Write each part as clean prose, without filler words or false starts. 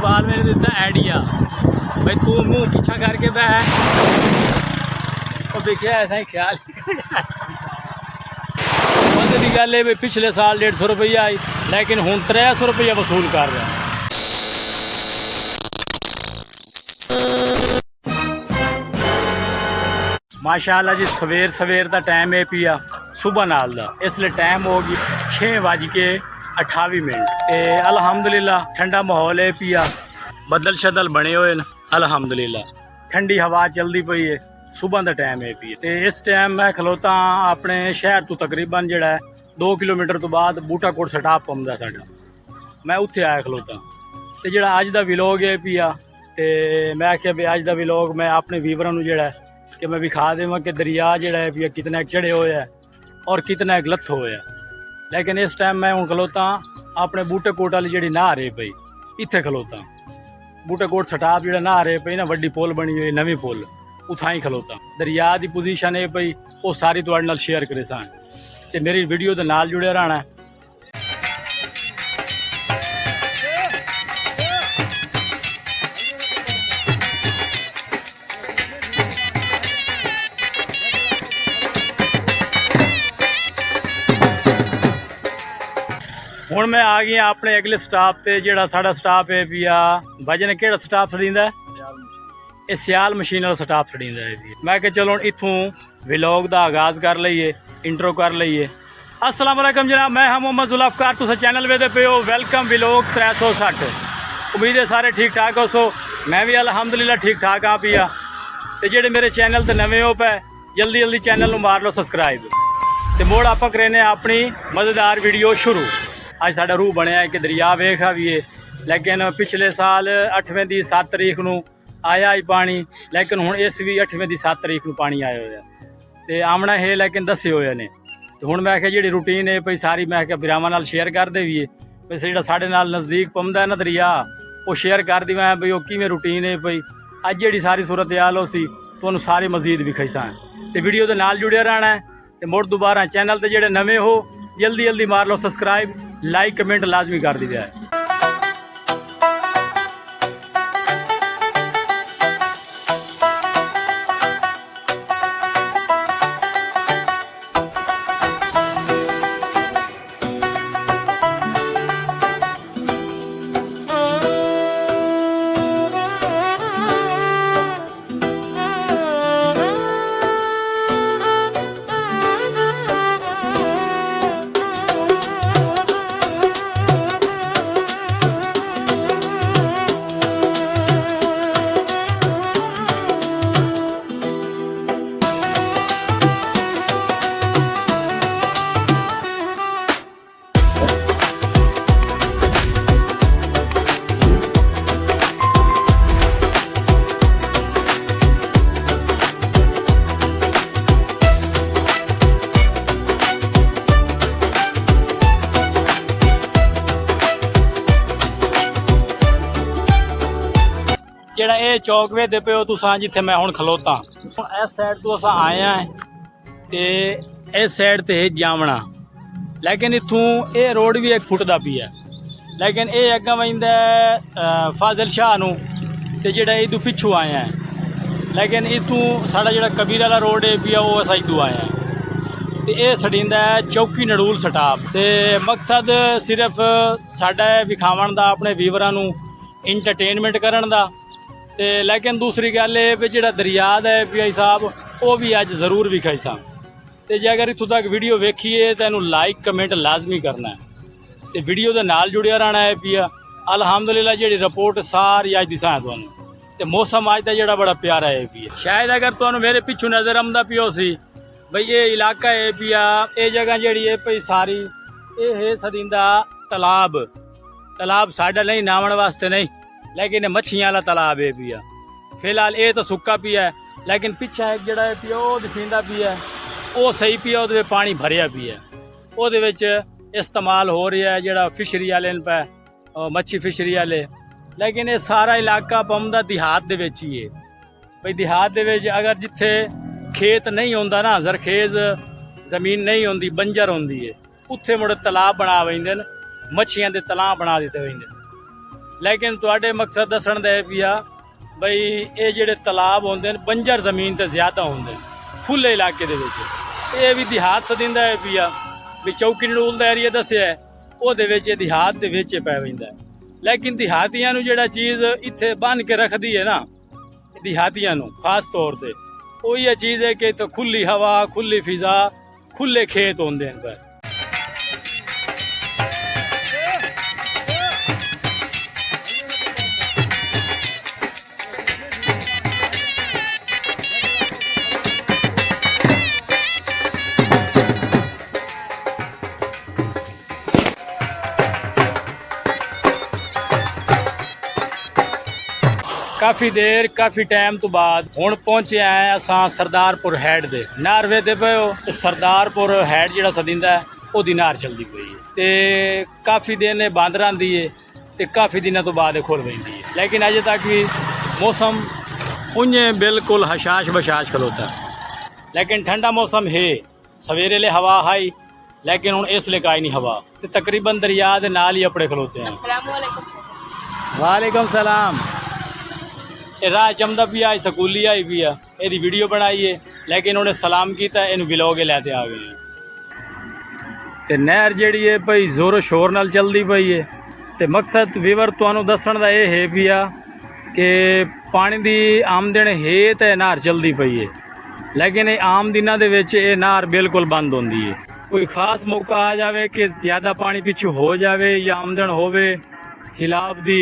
इकबाल मैंने दिता आइडिया भाई तू मुँह पीछा करके बह और देखिए ऐसा ही ख्याल बंद की गल है भी पिछले साल 150 रुपया आई लेकिन हूँ 300 रुपया वसूल कर रहे हैं। माशाअल्लाह जी सवेर सवेर का टाइम है पिया सुबह नाल दा इसलिए टाइम हो गई 6:28 ते अलहमदुलिल्लाह ठंडा माहौल है पिया बदल शदल बने हुए न अलहमदुलिल्लाह ठंडी हवा चलती पई है सुबह का टाइम है पिया ते इस टाइम मैं खलोता अपने शहर तो तकरीबन जिहड़ा 2 किलोमीटर तो बाद बूटा कोट स्टाप पौंदा साडा मैं उत्थे आया खलोता ते जिहड़ा अज दा व्लॉग है पिया ते मैं आख्या भी अज दा व्लॉग मैं अपने व्यूवरां नूं जिहड़ा कि मैं विखा देवां कि दरिया जिहड़ा है पिया कितना चढ़े हुए है और कितना लथ होया। लेकिन इस टाइम मैं हूँ खलोता अपने बूटे कोट वाली जी नहा रही पई इत्थे खलोता बूटे कोट स्टाप जो नहा रहे पई ना वड्डी पुल बनी हुई नवी पुल उथा ही खलोता दरिया की पोजीशन है पई वो सारी तुहाडे नाल शेयर करे सा ते मेरी वीडियो दे नाल जुड़े रहना है। हुण मैं आ गया अपने अगले स्टाप ते जिहड़ा साडा स्टाप है पिया भजन केड़ा स्टाप छड़ींदा है ये सियाल मशीन वाला स्टाप छड़ींदा है। मैं कहा चलो इत्थों व्लॉग का आगाज़ कर लईए इंट्रो कर लईए। अस्सलाम वालेकुम जनाब मैं हाँ मोहम्मद जुल्फकार तुस चैनल वेदे पे हो वेलकम व्लॉग 360 उम्मीद है सारे ठीक ठाक हो सो मैं भी अलहमदुलिल्लाह ठीक ठाक हाँ पिया ते जेडे मेरे चैनल ते नवे हो पे जल्दी जल्दी चैनल नूं मार लो सबसक्राइब ते मोड़ आपां करेने अपनी मज़ेदार वीडियो शुरू। अज साडा रूह बनया कि दरिया वेखा भी है लेकिन पिछले साल 8वें दी 7 तरीक नूं आया ही पानी लेकिन हुण इस भी 8वें दी 7 तरीक नूं पानी आया होया ते आमना है लेकिन दसे होए ने ते हुण मैं आख्या जिहड़ी रूटीन है भई सारी मैं आख्या बिरावां नाल शेयर कर देवीए भई जिहड़ा साडे नाल नज़दीक पौंदा है ना दरिया वो शेयर कर दी मैं भई वो किवें रूटीन है भई अज जिहड़ी सारी सूरत हाल हो सी तुहानूं सारी मजीद विखाईसां ते वीडियो दे नाल जुड़िया रहना है ते मुड़ दोबारा चैनल ते जिहड़े नवे हो जल्दी जल्दी मार लो सबसक्राइब लाइक कमेंट लाजमी कर दिया है। ਜਿਹੜਾ ਇਹ ਚੌਕ ਵੇਖਦੇ ਪਏ ਹੋ ਤੁਸੀਂ ਜਿੱਥੇ ਮੈਂ ਹੁਣ ਖਲੋਤਾ ਇਸ ਸਾਈਡ ਤੋਂ ਅਸਾਂ ਆਏ ਆ ਤੇ ਇਸ ਸਾਈਡ ਤੇ ਜਾਵਣਾ लेकिन इत्थों ये रोड भी 1 फुट का पिया लेकिन ये अग्गा वजदा फाजिल शाह नूं ते जिहड़ा इदू पिछू आया है लेकिन इत्थों साडा जिहड़ा कबीर वाला रोड है पिया वो असां इदू आए हैं ते ये छड़ींदा है चौकी नड़ूल स्टाप ते मकसद सिर्फ साडा विखावन दा अपने व्यूवरां नूं इंटरटेनमेंट करन दा ते लेकिन दूसरी गल है भी जिहड़ा दरिया दा है पिया साहब वो भी अज जरूर विखाई सा ते जे अगर इत्थों तक वीडियो वेखीए तो इनू लाइक कमेंट लाजमी करना है तो वीडियो के नाल जुड़िया रहना है पिया। अलहमदुलिल्लाह जी रिपोर्ट सारी अज दिसा है तुहानू ते मौसम अज का जोड़ा बड़ा प्यारा है पिया। शायद अगर तुहानू मेरे पिछू नज़र आंदा पियो सी बई ये इलाका है पिया ये जगह जी है पई सारी ये है सदिंदा तालाब तालाब साडा नहीं नावन वास्ते नहीं लेकिन मच्छियां वाला तालाब है पिया। फिलहाल ये तो सुक्का पिया है लेकिन पिछा एक जड़ा है पिया वो दिखींदा पिया वो सही पिया वो पानी भरिया पिया वो इस्तेमाल हो रहा है जोड़ा फिशरी वाले पे मच्छी फिशरी वाले लेकिन ये सारा इलाका पौंदा देहात दे विच ही है भाई देहात दे विच अगर जिथे खेत नहीं होंदा ना जरखेज जमीन नहीं होंदी बंजर होंदी है उत्थे मुड़ तलाब बना वैंदे न मच्छियां दे तलाब बना दिते वैंदे लेकिन तुहाडे मकसद दसण दा भी आ बई ये जिहड़े तालाब होंदे ने बंजर ज़मीन ते ज़्यादा होंदे खुले इलाके दे विच ये भी देहात सदिंदा है भी आ भी चौकी नड़ूल दा एरिया दस्सिया है ਉਹਦੇ ਵਿੱਚ ਦਿਹਾਤ ਦੇ ਵਿੱਚ ਪੈ ਜਾਂਦਾ ਲੇਕਿਨ ਦਿਹਾਤੀਆਂ ਨੂੰ ਜਿਹੜਾ ਚੀਜ਼ ਇੱਥੇ ਬੰਨ ਕੇ ਰੱਖਦੀ ਹੈ ਨਾ ਦਿਹਾਤੀਆਂ ਨੂੰ ਖਾਸ ਤੌਰ ਤੇ ਉਹ ਇਹ ਚੀਜ਼ ਹੈ ਕਿ ਇੱਥੇ ਖੁੱਲੀ ਹਵਾ ਖੁੱਲੀ ਫਿਜ਼ਾ ਖੁੱਲੇ ਖੇਤ ਹੁੰਦੇ ਨੇ ਬਸ काफ़ी देर काफ़ी टाइम तो बाद हुण पहुंचे आए असां सरदारपुर हैड दे नार वेदे पे हो तो सरदारपुर हैड जिहड़ा सदिंदा है ओहदी नार चलदी पई है ते काफ़ी दिन बंद रहिंदी है ते काफ़ी दिनों तो बाद खुल पैंदी है लेकिन अजे तक भी मौसम उं'जे बिल्कुल हशाश बशाश खलोता लेकिन ठंडा मौसम है सवेरे ले हवा आई लेकिन हुण इसले काई नहीं हवा ते तकरीबन दरिया दे नाल ही अपने खलोते हैं। अस्सलाम वालेकुम। वालेकुम सलाम। राह चमदा भी आई स्कूली आई भी आ यदी वीडियो बनाई है लेकिन उन्हें सलाम किया इन विलोग लैते आ गए तो नहर जी है भाई जोरों शोर नाल चलती पई है तो मकसद विवर तुहानू दसण दा ये है भी आ कि पानी की आमदन है तो नहर चलती पई है लेकिन ये आम दिनों के विच ये नहर बिल्कुल बंद होंदी है कोई खास मौका आ जाए कि ज़्यादा पानी पिछू हो जाए या आमदन होवे सैलाब की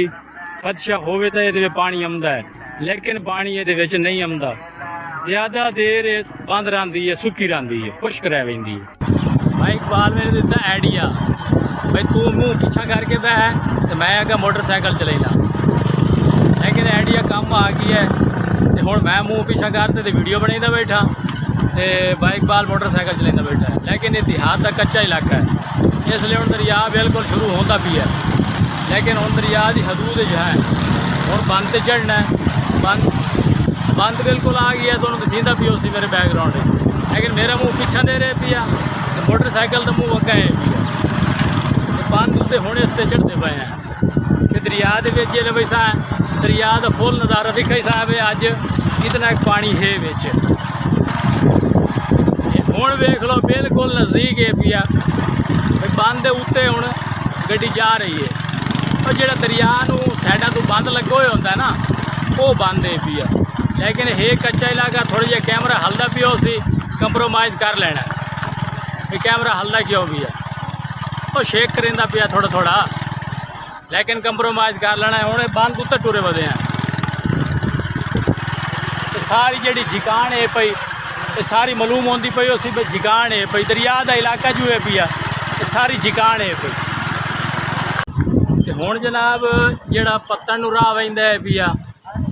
खदशा होवे तो ये पानी आमदा है लेकिन पानी ये नहीं आमदा ज़्यादा देर बंद रही है सुकी रही है खुश्क रह पैंदी है। भाई इकबाल मैंने दिता आइडिया भाई तू मुँह पीछा करके बह तो मैं अगर मोटरसाइकिल चलेला लेकिन आइडिया कम आ गई है तो हुण मैं मुँह पीछा करते तो वीडियो बनाईदा बैठा तो भाई इकबाल मोटरसाइकिल चलाइंदा बैठा है लेकिन ये देहात का कच्चा इलाका है इसलिए हुण दरिया बिल्कुल शुरू होता भी है लेकिन हुण दरिया की हदूद जो है हुण बंद तो चढ़ना है बंद बिल्कुल आ गई है तो दसींदा भी उसी मेरे बैकग्राउंड लेकिन मेरा मुँह पीछा दे रहे पिया तो मोटरसाइकिल तो मुँह अग्गे है पिया बंद उत्ते हुणे इससे चढ़ते पे हैं कि दरिया के बिच जिहड़े बई सा दरिया का फुल नज़ारा दिखा ही साहब अज इतना पानी है बिच हुण वेख लो बिल्कुल नज़दीक है पिया भाई बंद उत्ते हुण गड्डी जा रही है और जिहड़ा दरिया नूं साइडां तो बंद लगे हुए होंदा है ना वो बंद है पिया लेकिन है कच्चा इलाका थोड़ा जिहा कैमरा हलदा पिया उसी कंप्रोमाइज़ कर लेना भी कैमरा हलदा क्यों भी है वो शेक करेंदा पिया थोड़ा थोड़ा लेकिन कंप्रोमाइज़ कर लेना है हुणे बंद उत्ते टुरे वधे हैं तो सारी जिहड़ी जिकान है पई ये सारी मालूम होंदी पई उसी भी जिकान है पई दरिया का इलाका जो है पिया ये सारी जिकान है पई ते हुण जनाब जिहड़ा पत्तन नूं राह वहिंदा है पिया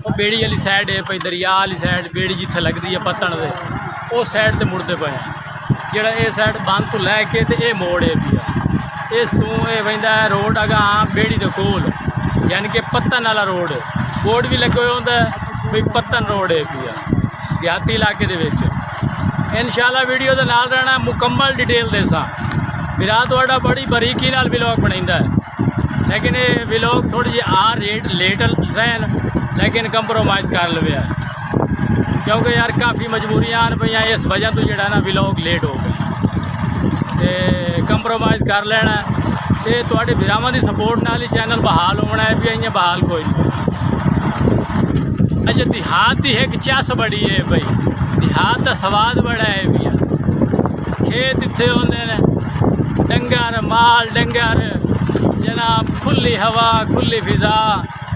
वो बेड़ी वाली साइड है पई दरिया वाली साइड बेड़ी जिथे लगती है पत्तन दे उस साइड ते मुड़ते पे हैं जिहड़ा ये साइड बंद तो लैके ते ये मोड़ है पिया इस तू ये वहिंदा है रोड अगां बेड़ी दे कोल यानी कि पत्तन वाला रोड बोर्ड भी लगे हुए होंदा भी पत्तन रोड है पिया देहाती इलाके दे विच इंशाअल्लाह वीडियो दे नाल रहना मुकम्मल डिटेल देसां मेरा तुहाडा बड़ी बारीकी नाल व्लॉग बनाइंदा है लेकिन ये व्लॉग थोड़ी जी लेट रहन लेकिन कंप्रोमाइज़ कर लवे क्योंकि यार काफ़ी मजबूरियां आन पईयां इस वजह तो जिहड़ा ना व्लॉग लेट हो गए तो कंप्रोमाइज़ कर लेना तो तुहाडे भरावां दी सपोर्ट नाल ही चैनल बहाल होना है भी इयां बहाल कोई नहीं। अच्छा देहात की एक चस बड़ी है भाई देहात का स्वाद बड़ा है भैया खेत इत्थे होंदे ने डंगर माल डंगर जनाब खुली हवा खुली फिजा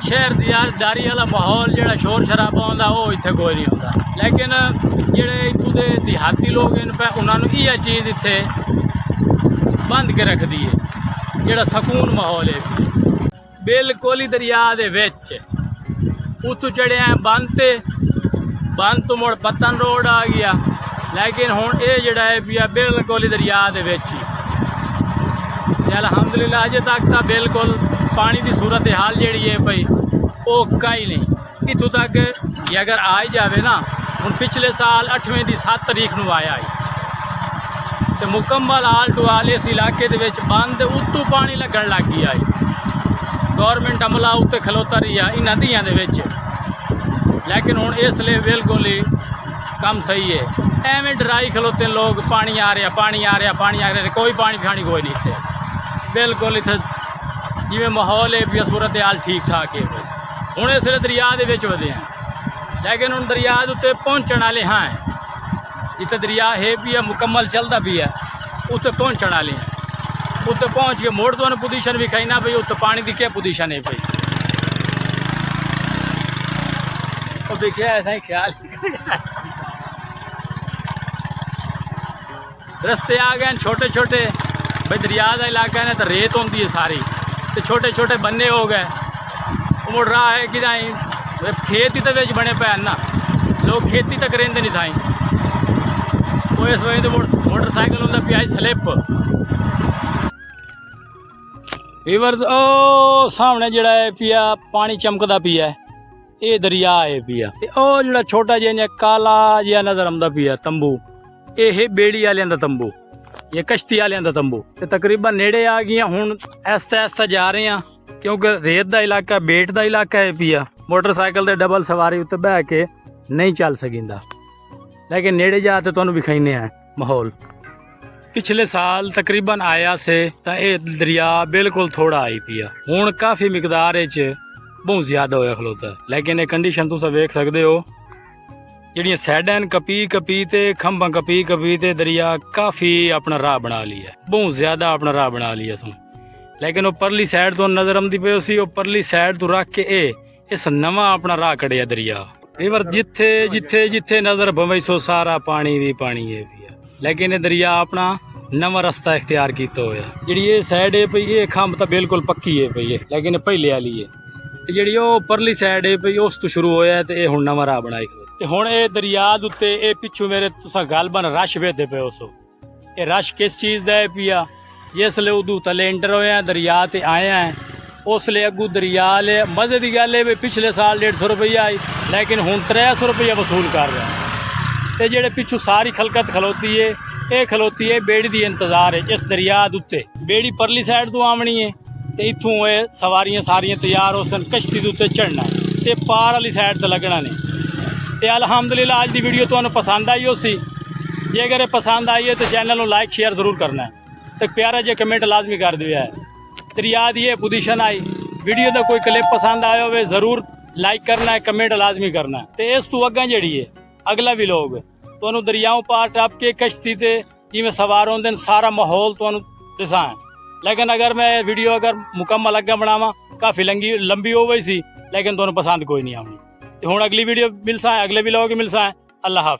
शहर दियारदारी वाला माहौल जो शोर शराबा होंदा वो इत्थे कोई नहीं होंदा लेकिन जेड़े इत्थों दे देहाती लोग इन पे उन्होंने यह चीज़ इत्थे बंद के रखती है जेड़ा सकून माहौल है बिल्कुल ही दरिया दे विच उत्तों चढ़े हैं बंद तो मुड़ पत्तन रोड आ गया लेकिन हुण ये जिहड़ा है पिया बिल्कुल ही दरिया दे विच ही अलहमदुलिल्लाह अजे तक तो बिल्कुल पानी की सूरत हाल जिहड़ी है भाई वो कई नहीं इत्थों तक कि अगर आ ही जाए ना हुण पिछले साल 8वें की 7 तारीख को आया है तो मुकम्मल आल टू आल इस इलाके दे विच बंद उत्तों पानी लगन लग गया है गौरमेंट अमला उत्ते खलोता रही है इन नदियां दे विच, लेकिन हुण इसलिए बिल्कुल ही काम सही है। एवें डराई खलोते लोग, पानी आ रहा पानी आ रहा पानी आ रहा, कोई पानी खानी कोई नहीं इत्थे, बिल्कुल इत्थे जिवें माहौल है भी सूरत हाल ठीक ठाक है। हुण इसलिए दरिया दे विच वधे हैं, लेकिन हुण दरिया दे उत्ते पहुंचण वाले हाँ जिथे दरिया है भी है मुकम्मल चलता भी है उत्ते पहुंचण वाले हैं। उत्ते पहुंच के मोड़ तो पोजीशन भी खाई ना भाई उत्ते पानी की क्या पोजीशन है भाई, और देखिए ऐसा ही ख्याल रस्ते आ गए छोटे छोटे भाई, दरिया का इलाका है तो रेत होती है सारी, तो छोटे छोटे बन्ने हो गए। मुड़ रहा है कि खेत ही तो बेच बने पे ना, लोग खेती तक रेंदे नहीं थाई, वो इस वजह तो मोटरसाइकिल होंगे पिया स्लिप। वीवर्स ओ सामने जड़ा है पिया पानी चमकदा पिया, ये दरिया है पिया, ते ओ जड़ा छोटा जिहा काला जिहा नजर आंदा पिया तंबू, ये है बेड़ी वालियां दा तंबू, ये कश्ती वालियां दा तंबू। ते तकरीबन नेड़े आ गई हुण, ऐस्ता ऐस्ता जा रहे हैं क्योंकि रेत का इलाका बेट का इलाका है पिया, मोटरसाइकिल ते डबल सवारी उत्ते बह के नहीं चल सकिंदा, लेकिन नेड़े जा ते तुहानूं विखाइने हैं माहौल। पिछले साल तकरीबन आया से तो ये दरिया बिल्कुल थोड़ा आई पिया, हुण काफ़ी मिकदार बहुत ज़्यादा होया खलोता, लेकिन ये कंडीशन तुस वेख सकते हो, ਜਿਹੜੀਆਂ ਸਾਈਡਾਂ कपी कपी ते खंभा कपी कपी ते दरिया काफ़ी अपना राह बना लिया, बहुत ज़्यादा अपना राह बना लिया सुन। लेकिन वो परली साइड तो नज़र आती पे सी, वो परली साइड तो रख के इस नवा अपना राह कढ़िया दरिया। वीवर जिथे जिथे जिथे नज़र पवे सो सारा पानी भी पानी है पिया, लेकिन ये दरिया अपना नवा रस्ता इख्तियार किया होया। जी ये साइड है पई, ये खंभ तो बिल्कुल पक्की है पई है, लेकिन पहले वाली है जी परली साइड है पई, उस तो शुरू होया तो ये हुण नवा राह बनाई। ते हुण ये दरिया दे उत्ते ये पिछू मेरे तुसां गलबन रश वेखदे पे हो, ये रश किस चीज़ दा है पिया, जिसले उदू तले इंटर होए हैं दरिया ते आए हैं, उसले अगू दरिया ले मजे की गल है भी पिछले साल 150 रुपया आई, लेकिन हुण 300 रुपया वसूल कर रहे हैं। ते जेड़े पिछू सारी खलकत खलोती है, ये खलोती है बेड़ी दी इंतजार है इस दरिया दे उत्ते। बेड़ी परली साइड तो आमनी है ते इत्थों ये सवारियां सारियां तैयार हो सन, कश्ती दे उत्ते चढ़ना है ते पार वाली साइड ते लगना ने। ते अलहमदुलिल्लाह आज की वीडियो तुहानूं पसंद आई हो सी, जे अगर पसंद आई है तो चैनल को लाइक शेयर जरूर करना है, तो प्यारा जे कमेंट लाजमी कर दिया है। दरिया दी ये पोजीशन आई, वीडियो का कोई क्लिप पसंद आया हो जरूर लाइक करना है, कमेंट लाजमी करना है। तो इस तू अग्गा जी है अगला भी लोग तुहानूं दरियाओं पार टप के कश्ती ते जिवें सवार होंदे सारा माहौल तुहानूं दसां है। लेकिन अगर मैं वीडियो अगर मुकम्मल अग्गा बनावां काफ़ी लंबी हो गई सी, लेकिन तुहानूं पसंद कोई नहीं आनी। हुण अगली वीडियो मिलसा है, अगले व्लॉग मिलसा है। अल्लाह हाफ़िज़।